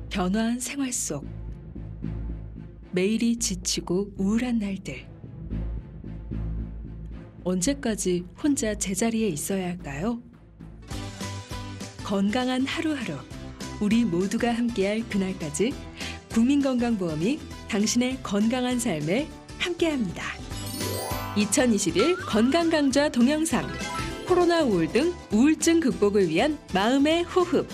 변화한 생활 속 매일이 지치고 우울한 날들. 언제까지 혼자 제자리에 있어야 할까요? 건강한 하루하루, 우리 모두가 함께할 그날까지 국민건강보험이 당신의 건강한 삶에 함께합니다. 2021 건강강좌 동영상, 코로나 우울 등 우울증 극복을 위한 마음의 호흡.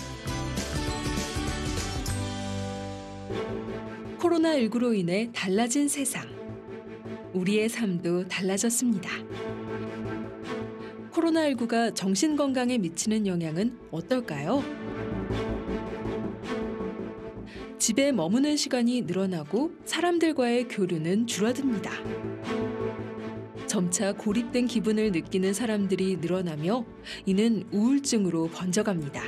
코로나19로 인해 달라진 세상. 우리의 삶도 달라졌습니다. 코로나19가 정신건강에 미치는 영향은 어떨까요? 집에 머무는 시간이 늘어나고 사람들과의 교류는 줄어듭니다. 점차 고립된 기분을 느끼는 사람들이 늘어나며 이는 우울증으로 번져갑니다.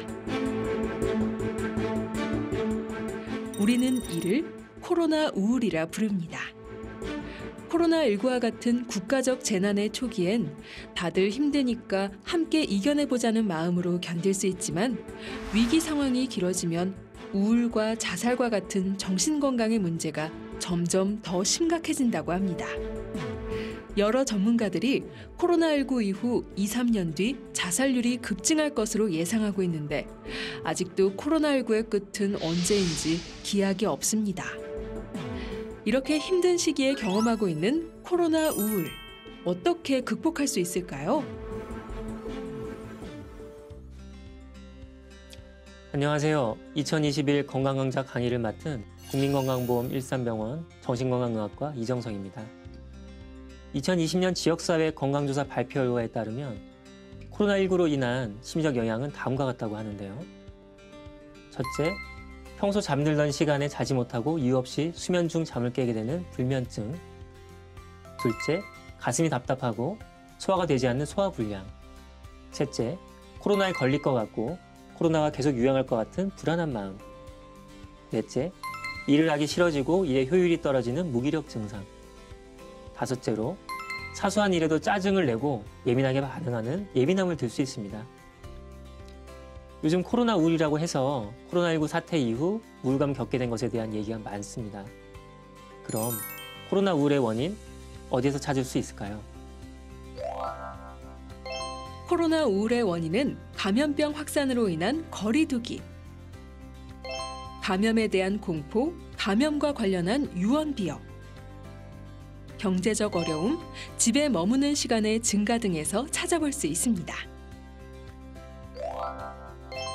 우리는 이를 코로나 우울이라 부릅니다. 코로나19와 같은 국가적 재난의 초기엔 다들 힘드니까 함께 이겨내보자는 마음으로 견딜 수 있지만 위기 상황이 길어지면 우울과 자살과 같은 정신건강의 문제가 점점 더 심각해진다고 합니다. 여러 전문가들이 코로나19 이후 2, 3년 뒤 자살률이 급증할 것으로 예상하고 있는데 아직도 코로나19의 끝은 언제인지 기약이 없습니다. 이렇게 힘든 시기에 경험하고 있는 코로나 우울, 어떻게 극복할 수 있을까요? 안녕하세요. 2021 건강강좌 강의를 맡은 국민건강보험 일산병원 정신건강의학과 이정성입니다. 2020년 지역사회 건강조사 발표 결과에 따르면 코로나19로 인한 심리적 영향은 다음과 같다고 하는데요. 첫째, 평소 잠들던 시간에 자지 못하고 이유 없이 수면 중 잠을 깨게 되는 불면증. 둘째, 가슴이 답답하고 소화가 되지 않는 소화불량. 셋째, 코로나에 걸릴 것 같고 코로나가 계속 유행할 것 같은 불안한 마음. 넷째, 일을 하기 싫어지고 일의 효율이 떨어지는 무기력 증상. 다섯째로, 사소한 일에도 짜증을 내고 예민하게 반응하는 예민함을 들 수 있습니다. 요즘 코로나 우울이라고 해서 코로나19 사태 이후 우울감 겪게 된 것에 대한 얘기가 많습니다. 그럼 코로나 우울의 원인 어디에서 찾을 수 있을까요? 코로나 우울의 원인은 감염병 확산으로 인한 거리두기, 감염에 대한 공포, 감염과 관련한 유언 비어, 경제적 어려움, 집에 머무는 시간의 증가 등에서 찾아볼 수 있습니다.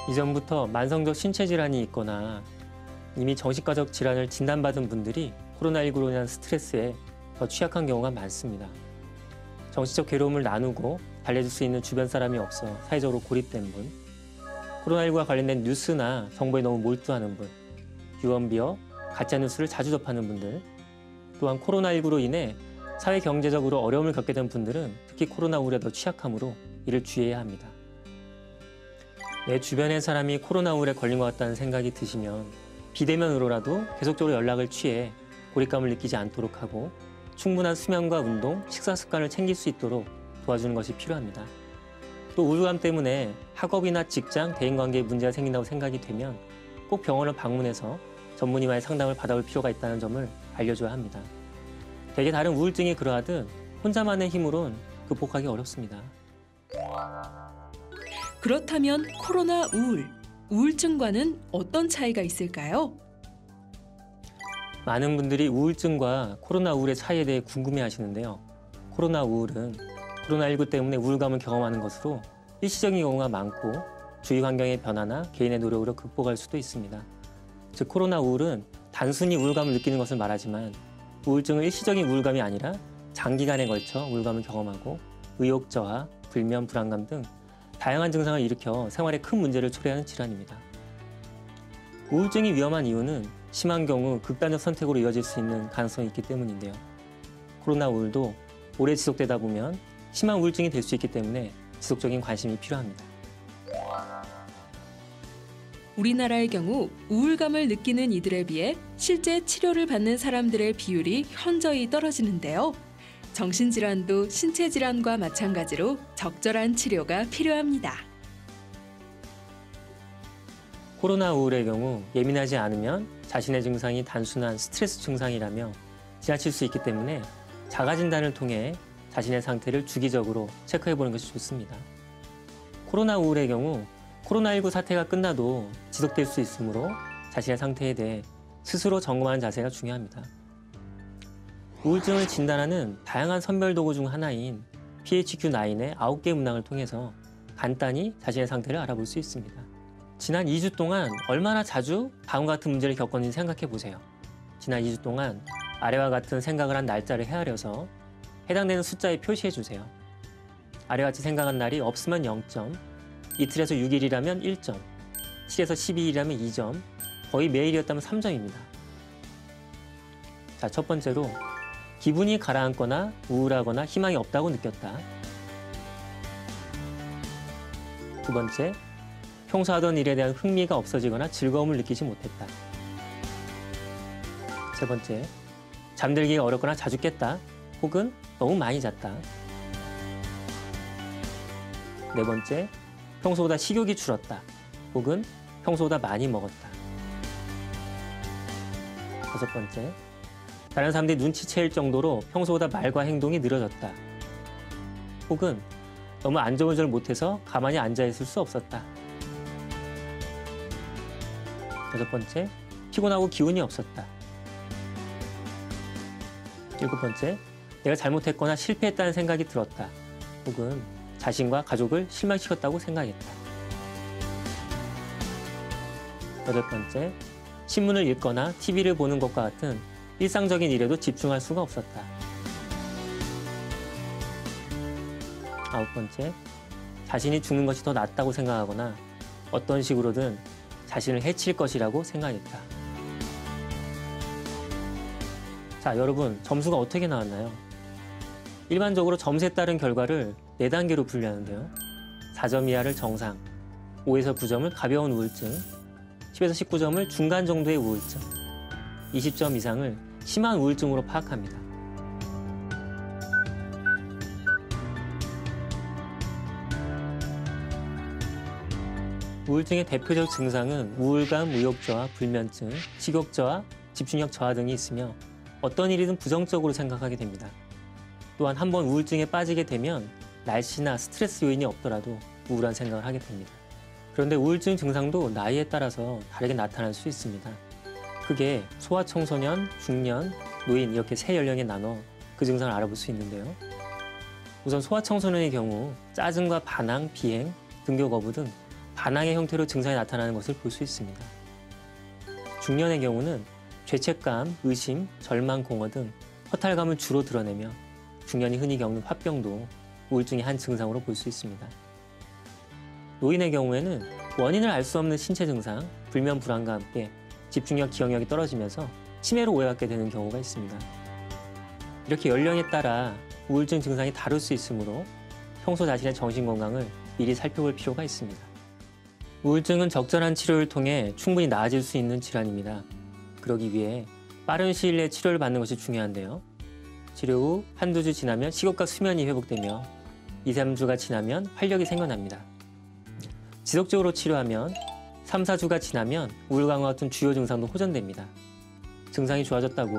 이전부터 만성적 신체 질환이 있거나 이미 정신과적 질환을 진단받은 분들이 코로나19로 인한 스트레스에 더 취약한 경우가 많습니다. 정신적 괴로움을 나누고 달래줄 수 있는 주변 사람이 없어 사회적으로 고립된 분, 코로나19와 관련된 뉴스나 정보에 너무 몰두하는 분, 유언비어, 가짜뉴스를 자주 접하는 분들, 또한 코로나19로 인해 사회 경제적으로 어려움을 겪게 된 분들은 특히 코로나 우울에 더 취약하므로 이를 주의해야 합니다. 내 주변의 사람이 코로나 우울에 걸린 것 같다는 생각이 드시면 비대면으로라도 계속적으로 연락을 취해 고립감을 느끼지 않도록 하고 충분한 수면과 운동, 식사 습관을 챙길 수 있도록 도와주는 것이 필요합니다. 또 우울감 때문에 학업이나 직장, 대인관계에 문제가 생긴다고 생각이 되면 꼭 병원을 방문해서 전문의와의 상담을 받아볼 필요가 있다는 점을 알려줘야 합니다. 대개 다른 우울증이 그러하듯 혼자만의 힘으론 극복하기 어렵습니다. 그렇다면 코로나 우울, 우울증과는 어떤 차이가 있을까요? 많은 분들이 우울증과 코로나 우울의 차이에 대해 궁금해하시는데요. 코로나 우울은 코로나19 때문에 우울감을 경험하는 것으로 일시적인 경우가 많고 주위 환경의 변화나 개인의 노력으로 극복할 수도 있습니다. 즉 코로나 우울은 단순히 우울감을 느끼는 것을 말하지만 우울증은 일시적인 우울감이 아니라 장기간에 걸쳐 우울감을 경험하고 의욕 저하, 불면, 불안감 등 다양한 증상을 일으켜 생활에 큰 문제를 초래하는 질환입니다. 우울증이 위험한 이유는 심한 경우 극단적 선택으로 이어질 수 있는 가능성이 있기 때문인데요. 코로나 우울도 오래 지속되다 보면 심한 우울증이 될 수 있기 때문에 지속적인 관심이 필요합니다. 우리나라의 경우 우울감을 느끼는 이들에 비해 실제 치료를 받는 사람들의 비율이 현저히 떨어지는데요. 정신질환도 신체질환과 마찬가지로 적절한 치료가 필요합니다. 코로나 우울의 경우 예민하지 않으면 자신의 증상이 단순한 스트레스 증상이라며 지나칠 수 있기 때문에 자가진단을 통해 자신의 상태를 주기적으로 체크해보는 것이 좋습니다. 코로나 우울의 경우 코로나19 사태가 끝나도 지속될 수 있으므로 자신의 상태에 대해 스스로 점검하는 자세가 중요합니다. 우울증을 진단하는 다양한 선별 도구 중 하나인 PHQ-9의 9개 문항을 통해서 간단히 자신의 상태를 알아볼 수 있습니다. 지난 2주 동안 얼마나 자주 다음과 같은 문제를 겪었는지 생각해 보세요. 지난 2주 동안 아래와 같은 생각을 한 날짜를 헤아려서 해당되는 숫자에 표시해 주세요. 아래와 같이 생각한 날이 없으면 0점, 이틀에서 6일이라면 1점, 7에서 12일이라면 2점, 거의 매일이었다면 3점입니다. 자, 첫 번째로 기분이 가라앉거나 우울하거나 희망이 없다고 느꼈다. 두 번째, 평소 하던 일에 대한 흥미가 없어지거나 즐거움을 느끼지 못했다. 세 번째, 잠들기가 어렵거나 자주 깼다. 혹은 너무 많이 잤다. 네 번째, 평소보다 식욕이 줄었다. 혹은 평소보다 많이 먹었다. 다섯 번째, 다른 사람들이 눈치챌 정도로 평소보다 말과 행동이 늘어졌다. 혹은 너무 안전 운전을 못해서 가만히 앉아있을 수 없었다. 여섯 번째, 피곤하고 기운이 없었다. 일곱 번째, 내가 잘못했거나 실패했다는 생각이 들었다. 혹은 자신과 가족을 실망시켰다고 생각했다. 여덟 번째, 신문을 읽거나 TV를 보는 것과 같은 일상적인 일에도 집중할 수가 없었다. 아홉 번째, 자신이 죽는 것이 더 낫다고 생각하거나 어떤 식으로든 자신을 해칠 것이라고 생각했다. 자, 여러분, 점수가 어떻게 나왔나요? 일반적으로 점수에 따른 결과를 4단계로 분류하는데요. 4점 이하를 정상, 5에서 9점을 가벼운 우울증, 10에서 19점을 중간 정도의 우울증, 20점 이상을 심한 우울증으로 파악합니다. 우울증의 대표적 증상은 우울감, 의욕저하, 불면증, 식욕저하, 집중력 저하 등이 있으며 어떤 일이든 부정적으로 생각하게 됩니다. 또한 한번 우울증에 빠지게 되면 날씨나 스트레스 요인이 없더라도 우울한 생각을 하게 됩니다. 그런데 우울증 증상도 나이에 따라서 다르게 나타날 수 있습니다. 크게 소아청소년, 중년, 노인 이렇게 세 연령에 나눠 그 증상을 알아볼 수 있는데요. 우선 소아청소년의 경우 짜증과 반항, 비행, 등교 거부 등 반항의 형태로 증상이 나타나는 것을 볼 수 있습니다. 중년의 경우는 죄책감, 의심, 절망, 공허 등 허탈감을 주로 드러내며 중년이 흔히 겪는 화병도 우울증의 한 증상으로 볼 수 있습니다. 노인의 경우에는 원인을 알 수 없는 신체 증상, 불면 불안과 함께 집중력, 기억력이 떨어지면서 치매로 오해받게 되는 경우가 있습니다. 이렇게 연령에 따라 우울증 증상이 다를 수 있으므로 평소 자신의 정신건강을 미리 살펴볼 필요가 있습니다. 우울증은 적절한 치료를 통해 충분히 나아질 수 있는 질환입니다. 그러기 위해 빠른 시일 내에 치료를 받는 것이 중요한데요. 치료 후 한두 주 지나면 식욕과 수면이 회복되며 2, 3주가 지나면 활력이 생겨납니다. 지속적으로 치료하면 3, 4주가 지나면 우울감과 같은 주요 증상도 호전됩니다. 증상이 좋아졌다고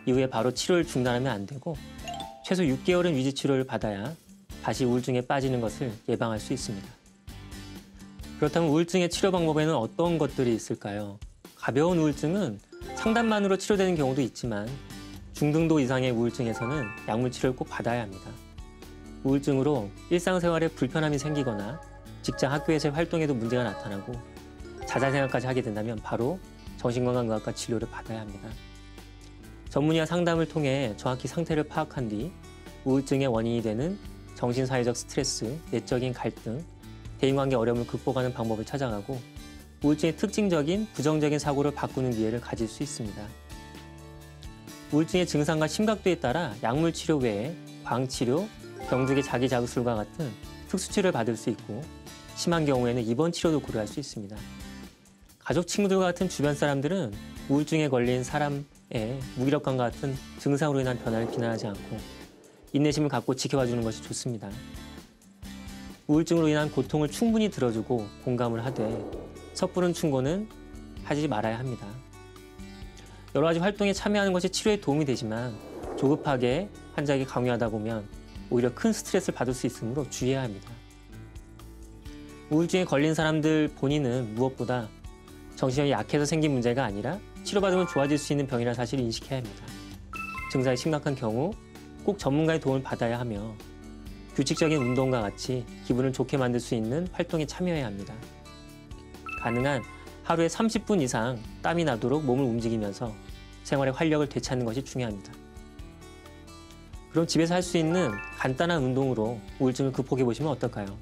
이후에 바로 치료를 중단하면 안 되고 최소 6개월은 위지 치료를 받아야 다시 우울증에 빠지는 것을 예방할 수 있습니다. 그렇다면 우울증의 치료 방법에는 어떤 것들이 있을까요? 가벼운 우울증은 상담만으로 치료되는 경우도 있지만 중등도 이상의 우울증에서는 약물 치료를 꼭 받아야 합니다. 우울증으로 일상생활에 불편함이 생기거나 직장, 학교에서의 활동에도 문제가 나타나고 자살생활까지 하게 된다면 바로 정신건강의학과 진료를 받아야 합니다. 전문의와 상담을 통해 정확히 상태를 파악한 뒤 우울증의 원인이 되는 정신사회적 스트레스, 내적인 갈등, 대인관계 어려움을 극복하는 방법을 찾아가고 우울증의 특징적인 부정적인 사고를 바꾸는 기회를 가질 수 있습니다. 우울증의 증상과 심각도에 따라 약물 치료 외에 광치료, 경직의 자기자극술과 같은 특수치료를 받을 수 있고 심한 경우에는 입원 치료도 고려할 수 있습니다. 가족, 친구들과 같은 주변 사람들은 우울증에 걸린 사람의 무기력감과 같은 증상으로 인한 변화를 비난하지 않고 인내심을 갖고 지켜봐주는 것이 좋습니다. 우울증으로 인한 고통을 충분히 들어주고 공감을 하되 섣부른 충고는 하지 말아야 합니다. 여러 가지 활동에 참여하는 것이 치료에 도움이 되지만 조급하게 환자에게 강요하다 보면 오히려 큰 스트레스를 받을 수 있으므로 주의해야 합니다. 우울증에 걸린 사람들 본인은 무엇보다 정신력이 약해서 생긴 문제가 아니라 치료받으면 좋아질 수 있는 병이라는 사실을 인식해야 합니다. 증상이 심각한 경우 꼭 전문가의 도움을 받아야 하며 규칙적인 운동과 같이 기분을 좋게 만들 수 있는 활동에 참여해야 합니다. 가능한 하루에 30분 이상 땀이 나도록 몸을 움직이면서 생활의 활력을 되찾는 것이 중요합니다. 그럼 집에서 할 수 있는 간단한 운동으로 우울증을 극복해 보시면 어떨까요?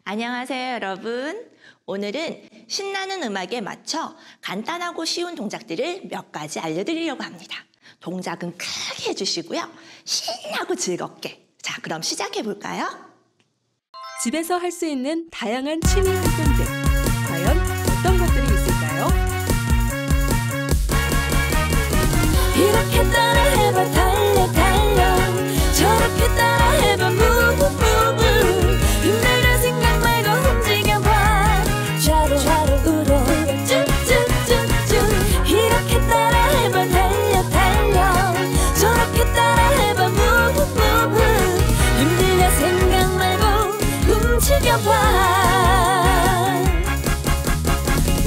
안녕하세요, 여러분. 오늘은 신나는 음악에 맞춰 간단하고 쉬운 동작들을 몇 가지 알려드리려고 합니다. 동작은 크게 해주시고요. 신나고 즐겁게. 자, 그럼 시작해 볼까요? 집에서 할 수 있는 다양한 취미 활동들. 과연 어떤 것들이 있을까요? 이렇게 따라해봐 달려 달려 저렇게 따라해봐 move move 힘들다 생각 말고 움직여봐 좌로 좌로 우로 쭉쭉쭉쭉 이렇게 따라해봐 달려 달려 저렇게 따라해봐 move move 힘들다 생각 말고 움직여봐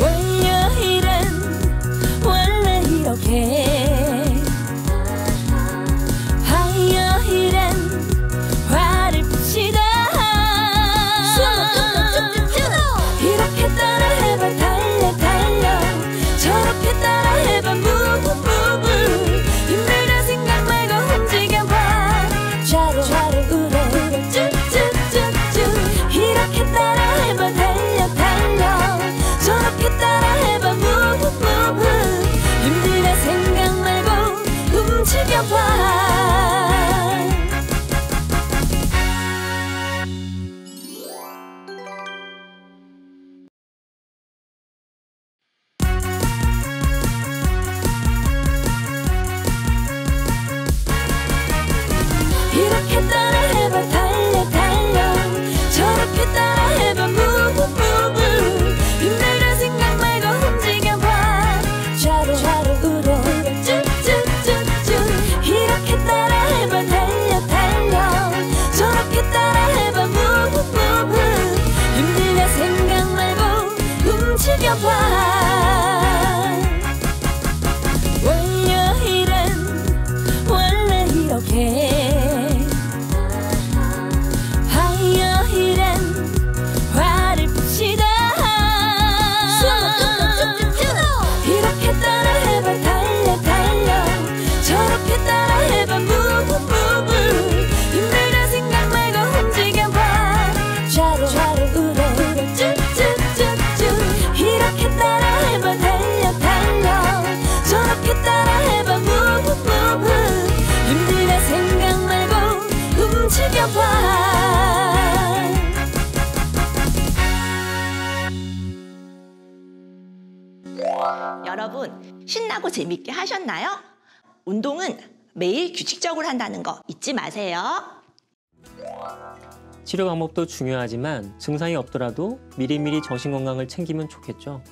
월요일은 원래 이렇게 여러분, 신나고 재밌게 하셨나요? 운동은 매일 규칙적으로 한다는 거 잊지 마세요. 치료 방법도 중요하지만 증상이 없더라도 미리미리 정신건강을 챙기면 좋겠죠.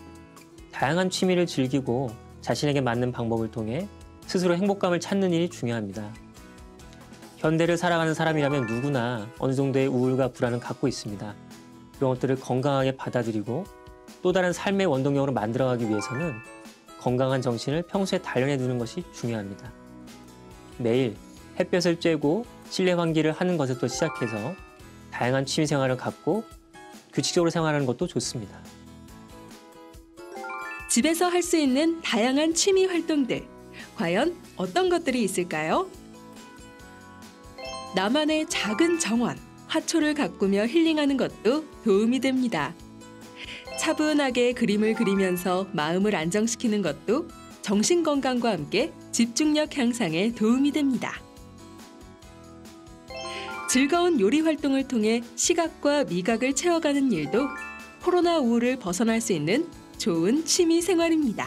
다양한 취미를 즐기고 자신에게 맞는 방법을 통해 스스로 행복감을 찾는 일이 중요합니다. 현대를 살아가는 사람이라면 누구나 어느 정도의 우울과 불안은 갖고 있습니다. 그런 것들을 건강하게 받아들이고 또 다른 삶의 원동력으로 만들어가기 위해서는 건강한 정신을 평소에 단련해 두는 것이 중요합니다. 매일 햇볕을 쬐고 실내 환기를 하는 것부터 시작해서 다양한 취미 생활을 갖고 규칙적으로 생활하는 것도 좋습니다. 집에서 할 수 있는 다양한 취미 활동들. 과연 어떤 것들이 있을까요? 나만의 작은 정원, 화초를 가꾸며 힐링하는 것도 도움이 됩니다. 차분하게 그림을 그리면서 마음을 안정시키는 것도 정신 건강과 함께 집중력 향상에 도움이 됩니다. 즐거운 요리 활동을 통해 시각과 미각을 채워가는 일도 코로나 우울을 벗어날 수 있는 좋은 취미 생활입니다.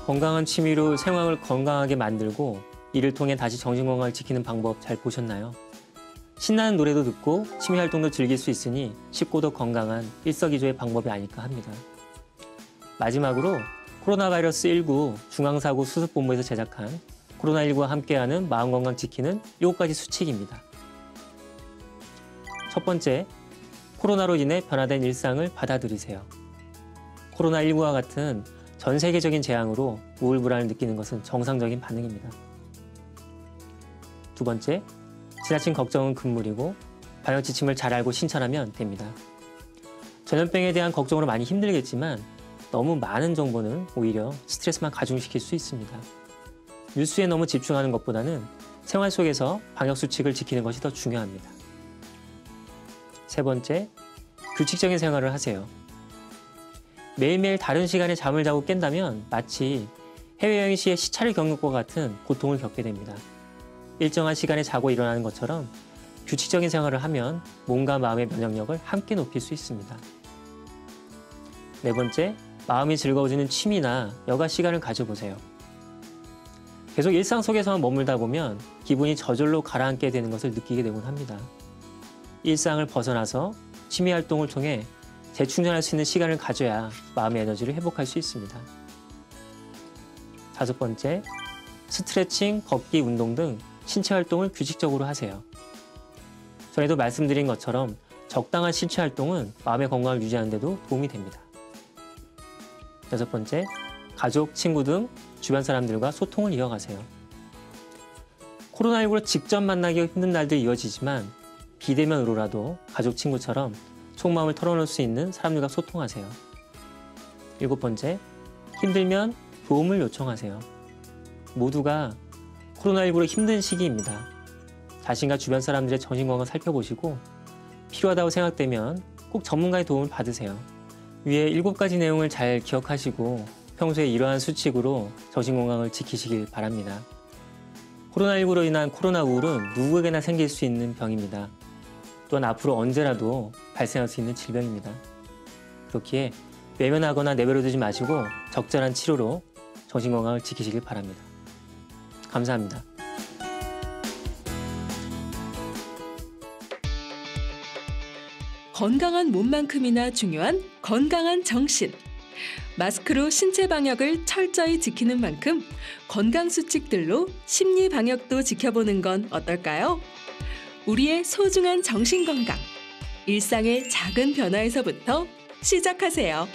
건강한 취미로 생활을 건강하게 만들고 이를 통해 다시 정신 건강을 지키는 방법 잘 보셨나요? 신나는 노래도 듣고 취미 활동도 즐길 수 있으니 쉽고도 건강한 일석이조의 방법이 아닐까 합니다. 마지막으로 코로나 바이러스 19 중앙사고 수습본부에서 제작한 코로나19와 함께하는 마음건강 지키는 7가지 수칙입니다. 첫 번째, 코로나로 인해 변화된 일상을 받아들이세요. 코로나19와 같은 전 세계적인 재앙으로 우울불안을 느끼는 것은 정상적인 반응입니다. 두 번째, 지나친 걱정은 금물이고 방역 지침을 잘 알고 실천하면 됩니다. 전염병에 대한 걱정으로 많이 힘들겠지만 너무 많은 정보는 오히려 스트레스만 가중시킬 수 있습니다. 뉴스에 너무 집중하는 것보다는 생활 속에서 방역 수칙을 지키는 것이 더 중요합니다. 세 번째, 규칙적인 생활을 하세요. 매일매일 다른 시간에 잠을 자고 깬다면 마치 해외여행 시에 시차를 겪는 것과 같은 고통을 겪게 됩니다. 일정한 시간에 자고 일어나는 것처럼 규칙적인 생활을 하면 몸과 마음의 면역력을 함께 높일 수 있습니다. 네 번째, 마음이 즐거워지는 취미나 여가 시간을 가져보세요. 계속 일상 속에서만 머물다 보면 기분이 저절로 가라앉게 되는 것을 느끼게 되곤 합니다. 일상을 벗어나서 취미 활동을 통해 재충전할 수 있는 시간을 가져야 마음의 에너지를 회복할 수 있습니다. 다섯 번째, 스트레칭, 걷기, 운동 등 신체 활동을 규칙적으로 하세요. 전에도 말씀드린 것처럼 적당한 신체 활동은 마음의 건강을 유지하는 데도 도움이 됩니다. 여섯 번째, 가족, 친구 등 주변 사람들과 소통을 이어가세요. 코로나19로 직접 만나기가 힘든 날들이 이어지지만 비대면으로라도 가족, 친구처럼 속마음을 털어놓을 수 있는 사람들과 소통하세요. 일곱 번째, 힘들면 도움을 요청하세요. 모두가 코로나19로 힘든 시기입니다. 자신과 주변 사람들의 정신건강을 살펴보시고 필요하다고 생각되면 꼭 전문가의 도움을 받으세요. 위에 7가지 내용을 잘 기억하시고 평소에 이러한 수칙으로 정신건강을 지키시길 바랍니다. 코로나19로 인한 코로나 우울은 누구에게나 생길 수 있는 병입니다. 또한 앞으로 언제라도 발생할 수 있는 질병입니다. 그렇기에 외면하거나 내버려두지 마시고 적절한 치료로 정신건강을 지키시길 바랍니다. 감사합니다. 건강한 몸만큼이나 중요한 건강한 정신. 마스크로 신체 방역을 철저히 지키는 만큼 건강 수칙들로 심리 방역도 지켜보는 건 어떨까요? 우리의 소중한 정신 건강. 일상의 작은 변화에서부터 시작하세요.